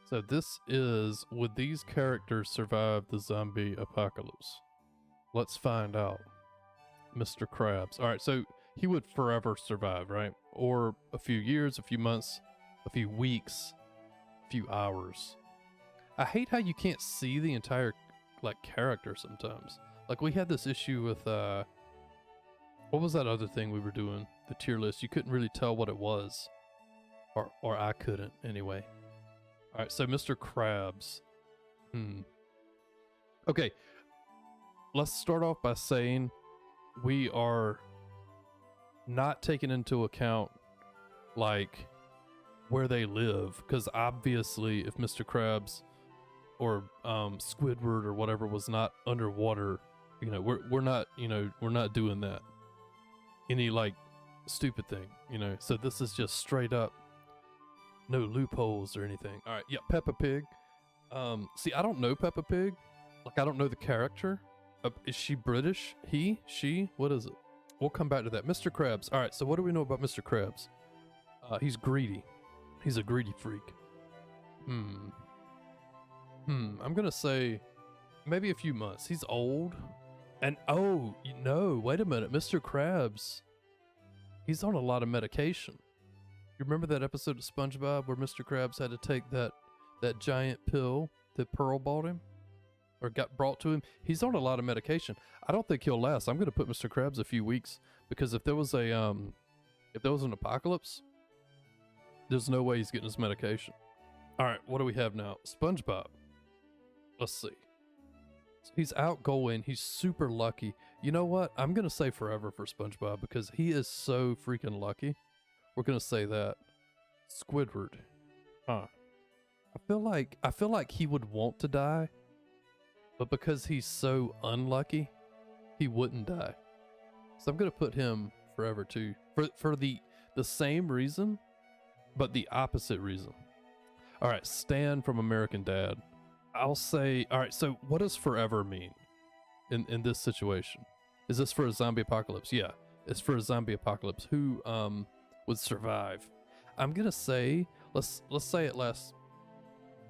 So this is, would these characters survive the zombie apocalypse? Let's find out. Mr. Krabs. All right, so he would forever survive, right? Or a few years, a few months, a few weeks, a few hours. I hate how you can't see the entire like character sometimes. Like we had this issue with what was that other thing we were doing? The tier list. You couldn't really tell what it was. Or I couldn't anyway. All right, so Mr. Krabs. Okay, let's start off by saying we are not taking into account like where they live, because obviously if Mr. Krabs or Squidward or whatever was not underwater, we're not doing that. Any like stupid thing, So this is just straight up no loopholes or anything. All right, yeah, Peppa Pig. See, I don't know Peppa Pig. Like, I don't know the character. Is she British? He? She? What is it? We'll come back to that. Mr. Krabs. All right, so what do we know about Mr. Krabs? He's greedy. He's a greedy freak. I'm gonna say maybe a few months. He's old. And wait a minute. Mr. Krabs, he's on a lot of medication. You remember that episode of SpongeBob where Mr. Krabs had to take that giant pill that Pearl bought him? Or got brought to him? He's on a lot of medication. I don't think he'll last. I'm going to put Mr. Krabs a few weeks, because if there was an apocalypse, there's no way he's getting his medication. All right, what do we have now? SpongeBob. Let's see. So he's outgoing. He's super lucky. You know what? I'm going to say forever for SpongeBob because he is so freaking lucky. We're going to say that. Squidward. I feel like he would want to die, but because he's so unlucky, he wouldn't die. So I'm going to put him forever too. For the same reason, but the opposite reason. All right, Stan from American Dad. I'll say, all right, so what does forever mean in this situation? Is this for a zombie apocalypse? Yeah, it's for a zombie apocalypse. Who would survive? I'm going to say, let's say it lasts,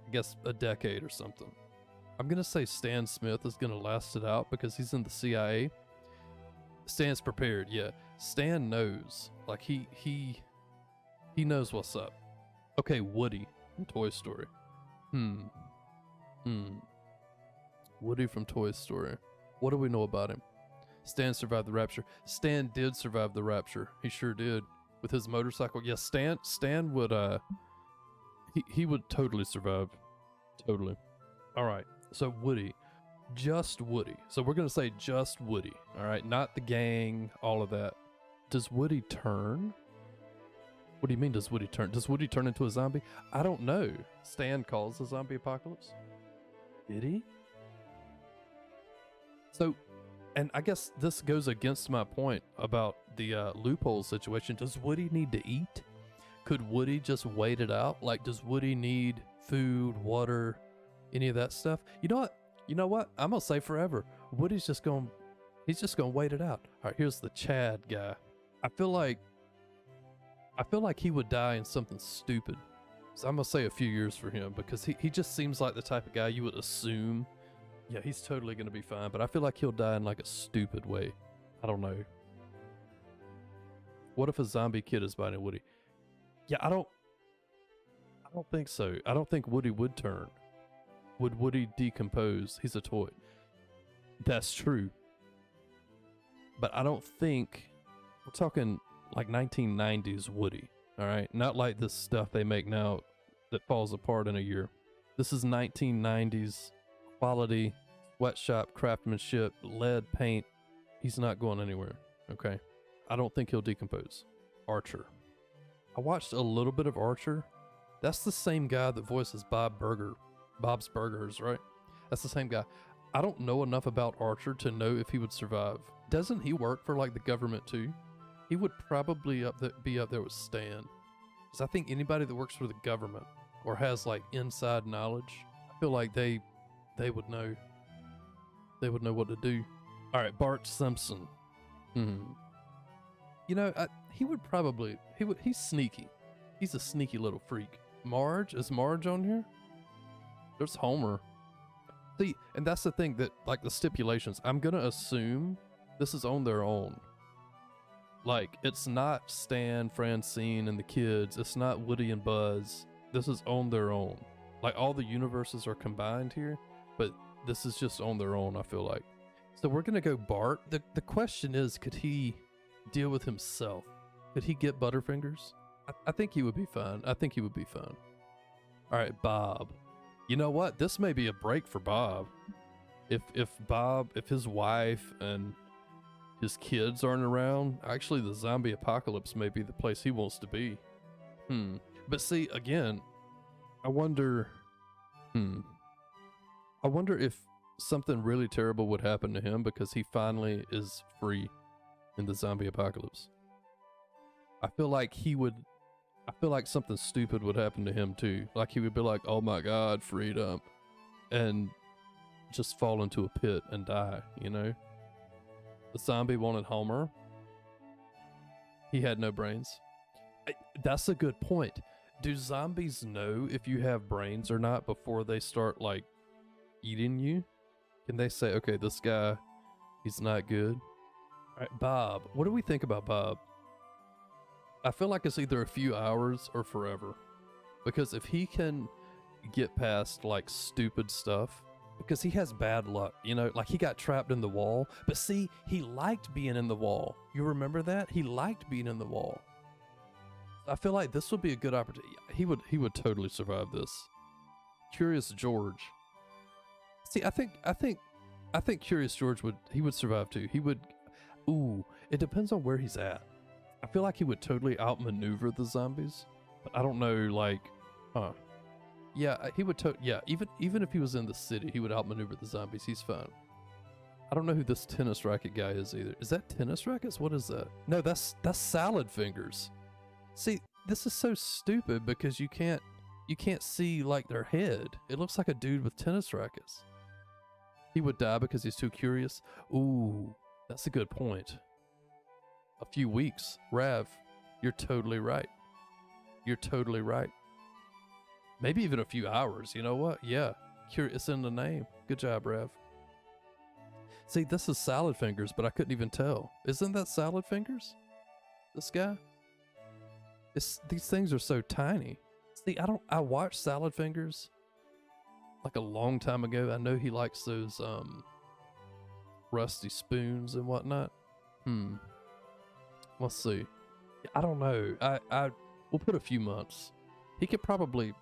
I guess, a decade or something. I'm going to say Stan Smith is going to last it out because he's in the CIA. Stan's prepared, yeah. Stan knows. Like, he knows what's up. Okay, Woody from Toy Story. Woody from Toy Story. What do we know about him? Stan survived the rapture. Stan did survive the rapture. He sure did. With his motorcycle. Yeah, Stan would, he would totally survive. Totally. All right. So Woody, just Woody. So we're going to say just Woody. All right. Not the gang, all of that. Does Woody turn? What do you mean, does Woody turn? Does Woody turn into a zombie? I don't know. Stan calls a zombie apocalypse. Did he? So, and I guess this goes against my point about the loophole situation. Does Woody need to eat? Could Woody just wait it out? Like, does Woody need food, water, any of that stuff? You know what? I'm gonna say forever. Woody's just gonna wait it out. All right, here's the Chad guy. I feel like he would die in something stupid. So I'm gonna say a few years for him because he just seems like the type of guy you would assume, yeah, he's totally gonna be fine. But I feel like he'll die in like a stupid way. I don't know. What if a zombie kid is biting Woody? Yeah, I don't think so. I don't think Woody would turn. Would Woody decompose? He's a toy. That's true. But I don't think, we're talking like 1990s Woody, all right? Not like this stuff they make now that falls apart in a year. This is 1990s quality, sweatshop craftsmanship, lead paint. He's not going anywhere, okay? I don't think he'll decompose. Archer. I watched a little bit of Archer. That's the same guy that voices Bob's Burgers, right? That's the same guy. I don't know enough about Archer to know if he would survive. Doesn't he work for like the government too? He would probably be up there with Stan. Because I think anybody that works for the government or has like inside knowledge, I feel like they would know. They would know what to do. All right, Bart Simpson. You know, he's sneaky. He's a sneaky little freak. Marge? Is Marge on here? There's Homer. See, and that's the thing that, like, the stipulations, I'm gonna assume this is on their own. Like, it's not Stan, Francine, and the kids. It's not Woody and Buzz. This is on their own. Like, all the universes are combined here, but this is just on their own, I feel like. So we're gonna go Bart. The question is, could he deal with himself? Could he get Butterfingers? I think he would be fine. I think he would be fine. All right, Bob. You know what? This may be a break for Bob. If his wife and his kids aren't around, actually the zombie apocalypse may be the place he wants to be. But see, again, I wonder if something really terrible would happen to him because he finally is free in the zombie apocalypse. I feel like something stupid would happen to him too. Like he would be like, oh my God, freedom. And just fall into a pit and die, you know? The zombie wanted Homer. He had no brains. That's a good point. Do zombies know if you have brains or not before they start, like, eating you? Can they say, okay, this guy, he's not good? All right, Bob. What do we think about Bob? I feel like it's either a few hours or forever. Because if he can get past, like, stupid stuff, because he has bad luck, you know, like he got trapped in the wall. But see, he liked being in the wall. You remember that? He liked being in the wall. I feel like this would be a good opportunity. He would totally survive this. Curious George. See, I think Curious George would survive too. He would. Ooh, it depends on where he's at. I feel like he would totally outmaneuver the zombies, but I don't know, like, yeah, he would. Yeah, even if he was in the city, he would outmaneuver the zombies. He's fine. I don't know who this tennis racket guy is either. Is that tennis rackets? What is that? No, that's salad fingers. See, this is so stupid because you can't see like their head. It looks like a dude with tennis rackets. He would die because he's too curious. Ooh, that's a good point. A few weeks, Rav. You're totally right. You're totally right. Maybe even a few hours. You know what? Yeah, it's in the name. Good job, Rav. See, this is salad fingers, but I couldn't even tell. Isn't that salad fingers? This guy? These things are so tiny. See, I watched Salad Fingers like a long time ago. I know he likes those rusty spoons and whatnot. Let's see. I don't know. We'll put a few months. He could probably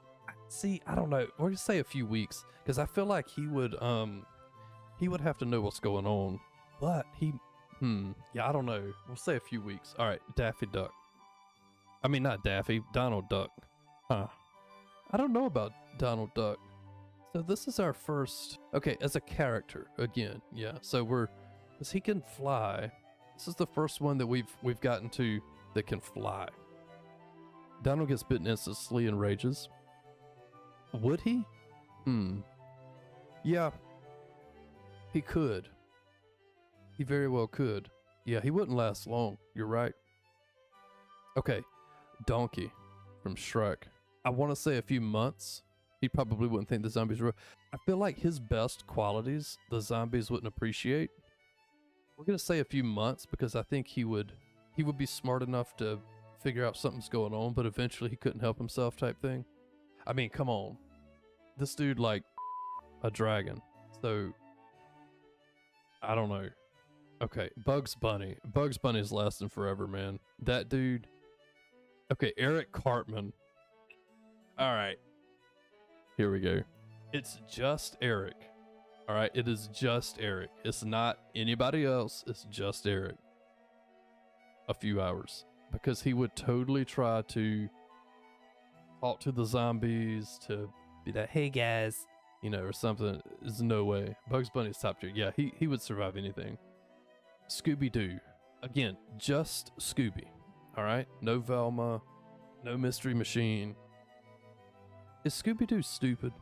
see, I don't know. We're gonna say a few weeks because I feel like he would have to know what's going on. But yeah, I don't know. We'll say a few weeks. All right, Daffy Duck. I mean, not Daffy, Donald Duck. I don't know about Donald Duck. So this is our first, okay, as a character, again, yeah. So because he can fly. This is the first one that we've gotten to that can fly. Donald gets bitten instantly and rages. Would he? Yeah. He could. He very well could. Yeah, he wouldn't last long. You're right. Okay. Donkey from Shrek. I want to say a few months. He probably wouldn't think the zombies were. I feel like his best qualities the zombies wouldn't appreciate. We're gonna say a few months because I think he would be smart enough to figure out something's going on, but eventually he couldn't help himself type thing. I mean, come on. This dude like a dragon. So I don't know. Okay, Bugs Bunny. Bugs Bunny is lasting forever, man. That dude. Okay, Eric Cartman. All right. Here we go. It's just Eric. All right, it is just Eric. It's not anybody else. It's just Eric. A few hours. Because he would totally try to talk to the zombies, to be like, hey guys, you know, or something. There's no way. Bugs Bunny's top tier. Yeah, he would survive anything. Scooby-Doo. Again, just Scooby. All right, no Velma, no Mystery Machine. Is Scooby-Doo stupid?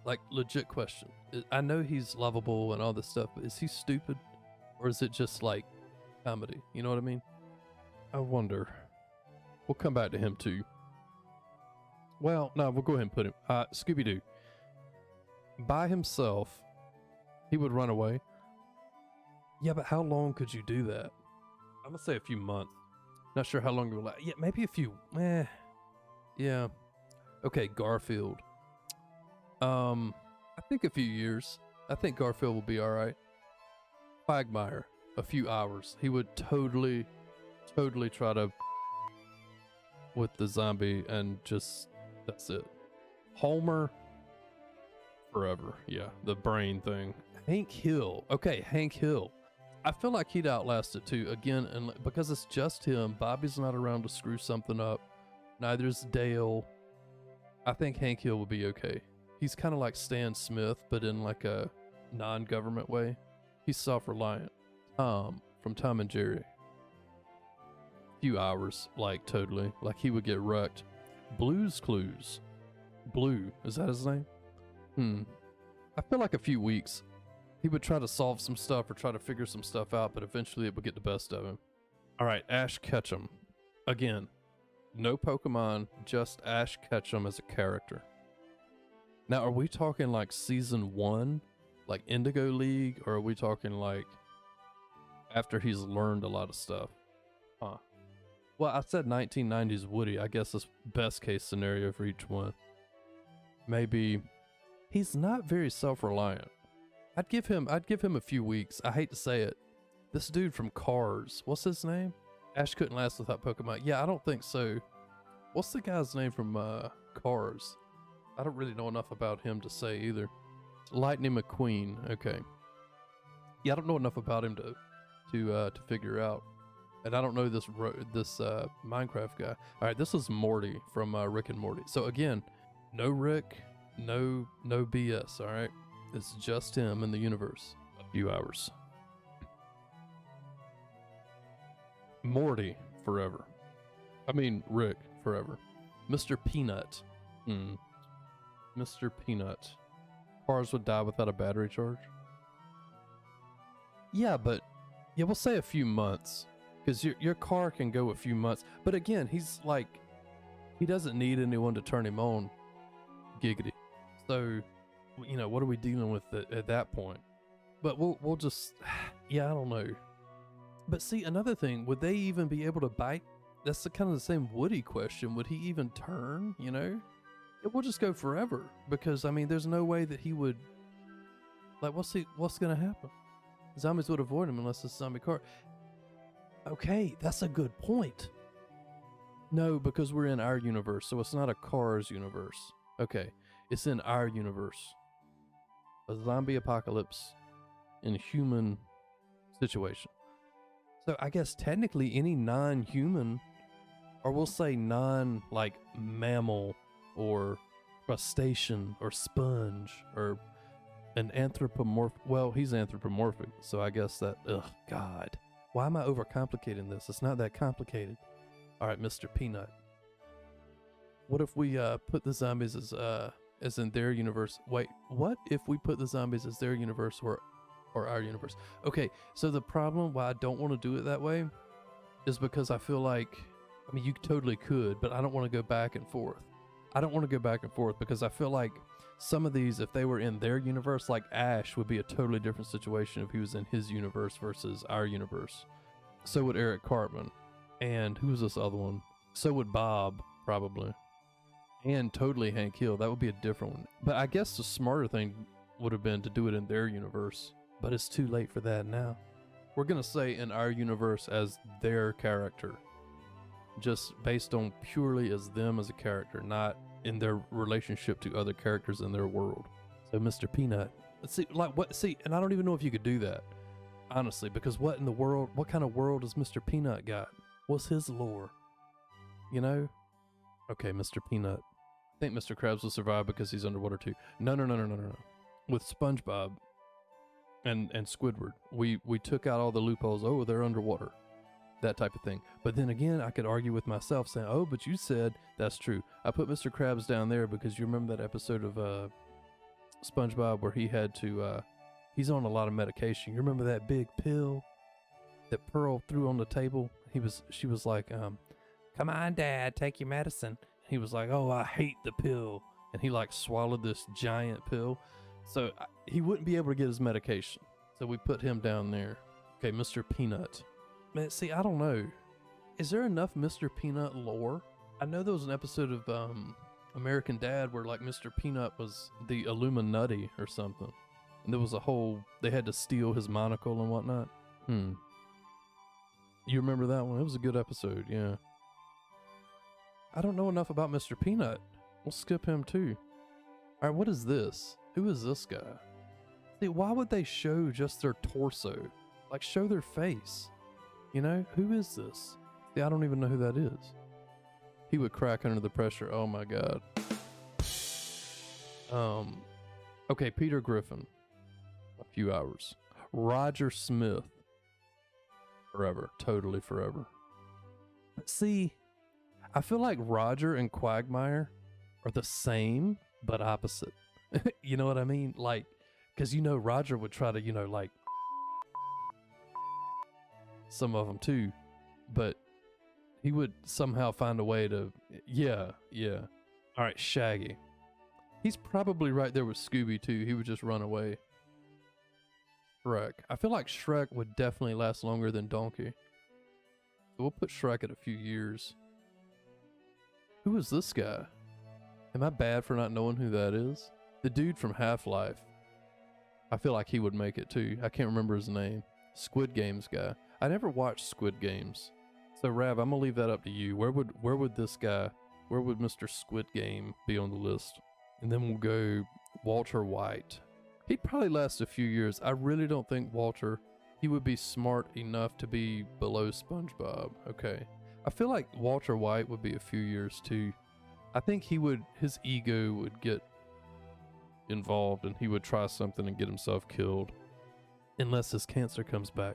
Like, legit question. I know he's lovable and all this stuff, but is he stupid? Or is it just like comedy? You know what I mean? I wonder. We'll come back to him too. Well, no, we'll go ahead and put him. Scooby-Doo. by himself, he would run away. Yeah, but how long could you do that? I'm gonna say a few months. Not sure how long it will last. Yeah, maybe a few. Yeah. Okay, Garfield. I think a few years. I think Garfield will be all right. Quagmire, a few hours. He would totally try to with the zombie and just that's it. Homer, forever. Yeah, the brain thing. Hank Hill. Okay, Hank Hill. I feel like he'd outlast it too. Again, and because it's just him. Bobby's not around to screw something up. Neither is Dale. I think Hank Hill will be okay. He's kind of like Stan Smith, but in like a non-government way. He's self-reliant. From Tom and Jerry. Few hours, like totally. Like he would get wrecked. Blue's Clues. Blue, is that his name? I feel like a few weeks. He would try to solve some stuff or try to figure some stuff out, but eventually it would get the best of him. All right, Ash Ketchum. Again, no Pokemon, just Ash Ketchum as a character. Now, are we talking like season 1, like Indigo League, or are we talking like after he's learned a lot of stuff? Huh. Well, I said 1990s Woody. I guess that's best case scenario for each one. Maybe he's not very self-reliant. I'd give him a few weeks. I hate to say it. This dude from Cars, what's his name? Ash couldn't last without Pokemon. Yeah, I don't think so. What's the guy's name from Cars? I don't really know enough about him to say either. Lightning McQueen. Okay. Yeah, I don't know enough about him to figure out. And I don't know this Minecraft guy. All right, this is Morty from Rick and Morty. So again, no Rick, no BS. All right, it's just him in the universe. A few hours. Morty forever. I mean Rick forever. Mr. Peanut. Mr. Peanut. Cars would die without a battery charge. Yeah, but yeah, we'll say a few months. Because your car can go a few months. But again, he's like, he doesn't need anyone to turn him on. Giggity. So, you know, what are we dealing with at that point? But we'll just, yeah, I don't know. But see, another thing, would they even be able to bite? That's kind of the same Woody question. Would he even turn, you know? It will just go forever. Because, I mean, there's no way that he would, like, what's going to happen? Zombies would avoid him unless it's a zombie car. Okay, that's a good point. No, because we're in our universe, so it's not a Cars universe. Okay, it's in our universe. A zombie apocalypse in a human situation. So I guess technically any non-human, or we'll say like mammal or crustacean or sponge or an anthropomorphic. Well, he's anthropomorphic, so I guess that, God. Why am I overcomplicating this? It's not that complicated. All right, Mr. Peanut. What if we put the zombies as in their universe? Wait, what if we put the zombies as their universe or our universe? Okay, so the problem why I don't want to do it that way is because I feel like, I mean, you totally could, but I don't want to go back and forth. I don't want to go back and forth because I feel like some of these, if they were in their universe, like Ash would be a totally different situation if he was in his universe versus our universe. So would Eric Cartman. And who was this other one? So would Bob, probably. And totally Hank Hill. That would be a different one. But I guess the smarter thing would have been to do it in their universe. But it's too late for that now. We're going to say in our universe as their character. Just based on purely as them as a character, not in their relationship to other characters in their world. So Mr. Peanut. See, like what? See, and I don't even know if you could do that, honestly, because what in the world? What kind of world does Mr. Peanut got? What's his lore? You know? Okay, Mr. Peanut. I think Mr. Krabs will survive because he's underwater too. No. With SpongeBob and Squidward, we took out all the loopholes. Oh, they're underwater. That type of thing. But then again, I could argue with myself saying, oh, but you said that's true. I put Mr. Krabs down there because you remember that episode of SpongeBob where he had to, he's on a lot of medication. You remember that big pill that Pearl threw on the table? She was like, come on, Dad, take your medicine. He was like, oh, I hate the pill. And he like swallowed this giant pill. So he wouldn't be able to get his medication. So we put him down there. Okay, Mr. Peanut. Man, see, I don't know. Is there enough Mr. Peanut lore? I know there was an episode of American Dad where like Mr. Peanut was the Illuminati or something. And there was a whole, they had to steal his monocle and whatnot. You remember that one? It was a good episode, yeah. I don't know enough about Mr. Peanut. We'll skip him too. All right, what is this? Who is this guy? See, why would they show just their torso? Like, show their face. You know, who is this? See, I don't even know who that is. He would crack under the pressure. Oh my God. Okay, Peter Griffin. A few hours. Roger Smith. Forever. Totally forever. But see, I feel like Roger and Quagmire are the same, but opposite. You know what I mean? Like, because, you know, Roger would try to, you know, like, some of them too, but he would somehow find a way to, yeah. All right, Shaggy. He's probably right there with Scooby too. He would just run away. Shrek. I feel like Shrek would definitely last longer than Donkey. So we'll put Shrek at a few years. Who is this guy? Am I bad for not knowing who that is? The dude from Half-Life. I feel like he would make it too. I can't remember his name. Squid Games guy. I never watched Squid Games. So Rav, I'm gonna leave that up to you. Where would this guy, where would Mr. Squid Game be on the list? And then we'll go Walter White. He'd probably last a few years. I really don't think Walter, he would be smart enough to be below SpongeBob. Okay. I feel like Walter White would be a few years too. I think his ego would get involved and he would try something and get himself killed. Unless his cancer comes back.